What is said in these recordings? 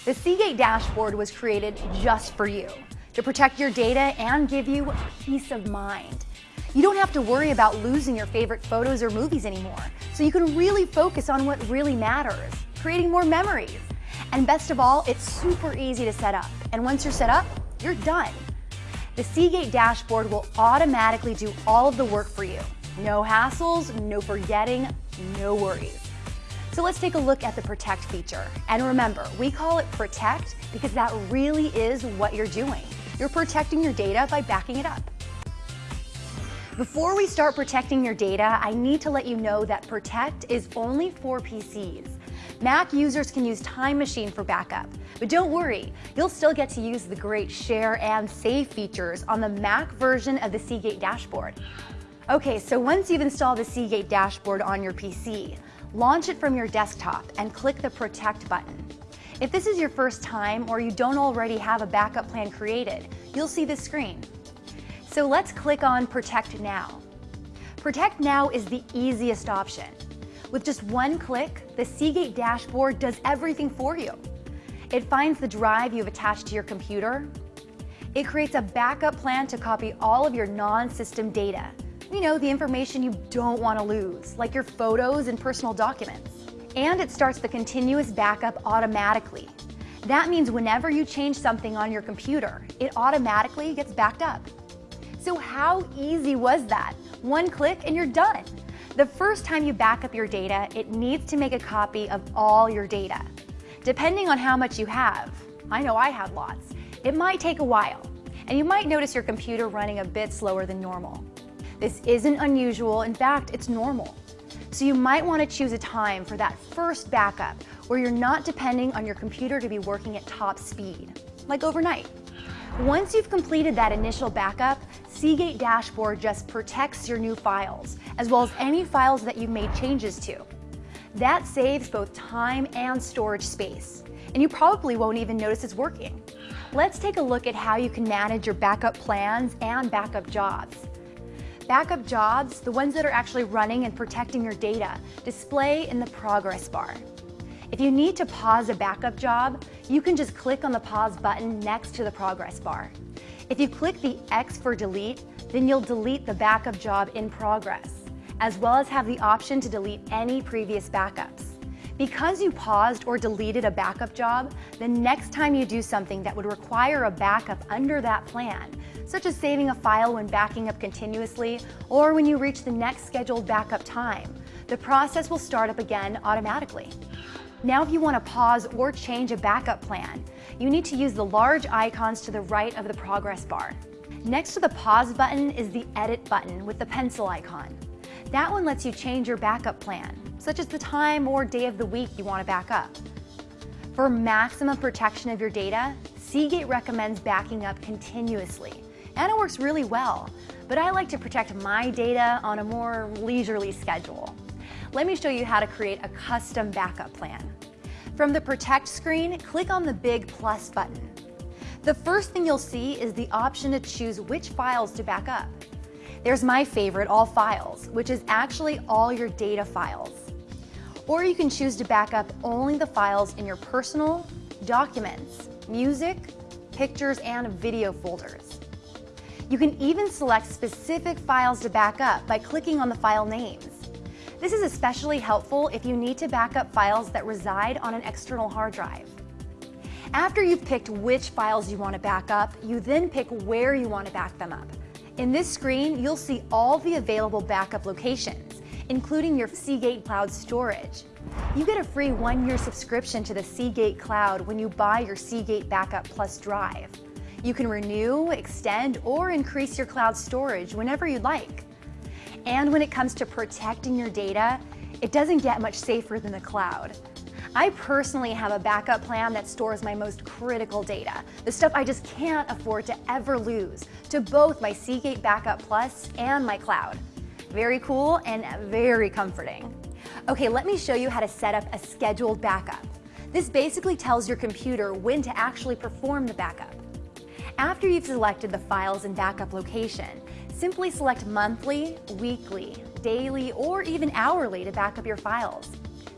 The Seagate dashboard was created just for you, to protect your data and give you peace of mind. You don't have to worry about losing your favorite photos or movies anymore, so you can really focus on what really matters, creating more memories. And best of all, it's super easy to set up. And once you're set up, you're done. The Seagate dashboard will automatically do all of the work for you. No hassles, no forgetting, no worries. So let's take a look at the Protect feature. And remember, we call it Protect because that really is what you're doing. You're protecting your data by backing it up. Before we start protecting your data, I need to let you know that Protect is only for PCs. Mac users can use Time Machine for backup, but don't worry, you'll still get to use the great Share and Save features on the Mac version of the Seagate dashboard. Okay, so once you've installed the Seagate dashboard on your PC, launch it from your desktop and click the Protect button. If this is your first time or you don't already have a backup plan created, you'll see this screen. So let's click on Protect Now. Protect Now is the easiest option. With just one click, the Seagate dashboard does everything for you. It finds the drive you've attached to your computer. It creates a backup plan to copy all of your non-system data. You know, the information you don't want to lose, like your photos and personal documents. And it starts the continuous backup automatically. That means whenever you change something on your computer, it automatically gets backed up. So how easy was that? One click and you're done. The first time you back up your data, it needs to make a copy of all your data. Depending on how much you have, I know I had lots, it might take a while, and you might notice your computer running a bit slower than normal. This isn't unusual, in fact, it's normal. So you might want to choose a time for that first backup where you're not depending on your computer to be working at top speed, like overnight. Once you've completed that initial backup, Seagate Dashboard just protects your new files, as well as any files that you've made changes to. That saves both time and storage space, and you probably won't even notice it's working. Let's take a look at how you can manage your backup plans and backup jobs. Backup jobs, the ones that are actually running and protecting your data, display in the progress bar. If you need to pause a backup job, you can just click on the pause button next to the progress bar. If you click the X for delete, then you'll delete the backup job in progress, as well as have the option to delete any previous backups. Because you paused or deleted a backup job, the next time you do something that would require a backup under that plan, such as saving a file when backing up continuously, or when you reach the next scheduled backup time, the process will start up again automatically. Now, if you want to pause or change a backup plan, you need to use the large icons to the right of the progress bar. Next to the pause button is the edit button with the pencil icon. That one lets you change your backup plan, such as the time or day of the week you want to back up. For maximum protection of your data, Seagate recommends backing up continuously, and it works really well, but I like to protect my data on a more leisurely schedule. Let me show you how to create a custom backup plan. From the Protect screen, click on the big plus button. The first thing you'll see is the option to choose which files to back up. There's my favorite, All Files, which is actually all your data files. Or you can choose to back up only the files in your personal, documents, music, pictures, and video folders. You can even select specific files to back up by clicking on the file names. This is especially helpful if you need to back up files that reside on an external hard drive. After you've picked which files you want to back up, you then pick where you want to back them up. In this screen, you'll see all the available backup locations, including your Seagate Cloud storage. You get a free 1-year subscription to the Seagate Cloud when you buy your Seagate Backup Plus drive. You can renew, extend, or increase your cloud storage whenever you'd like. And when it comes to protecting your data, it doesn't get much safer than the cloud. I personally have a backup plan that stores my most critical data, the stuff I just can't afford to ever lose, to both my Seagate Backup Plus and my cloud. Very cool and very comforting. Okay, let me show you how to set up a scheduled backup. This basically tells your computer when to actually perform the backup. After you've selected the files and backup location, simply select monthly, weekly, daily, or even hourly to back up your files.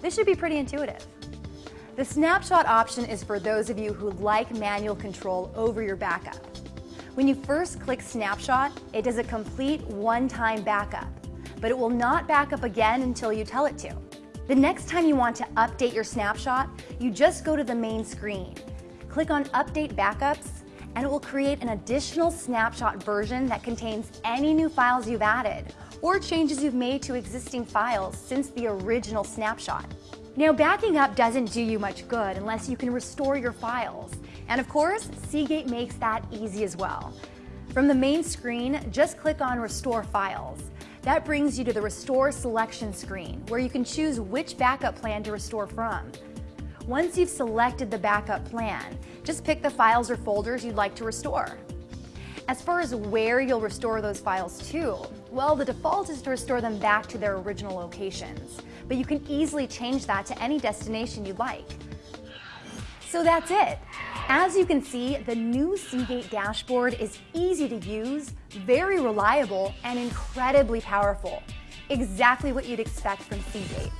This should be pretty intuitive. The snapshot option is for those of you who like manual control over your backup. When you first click snapshot, it does a complete one-time backup, but it will not back up again until you tell it to. The next time you want to update your snapshot, you just go to the main screen. Click on Update Backups, and it will create an additional snapshot version that contains any new files you've added or changes you've made to existing files since the original snapshot. Now, backing up doesn't do you much good unless you can restore your files. And of course, Seagate makes that easy as well. From the main screen, just click on Restore Files. That brings you to the Restore Selection screen, where you can choose which backup plan to restore from. Once you've selected the backup plan, just pick the files or folders you'd like to restore. As far as where you'll restore those files to, well, the default is to restore them back to their original locations, but you can easily change that to any destination you'd like. So that's it. As you can see, the new Seagate dashboard is easy to use, very reliable, and incredibly powerful. Exactly what you'd expect from Seagate.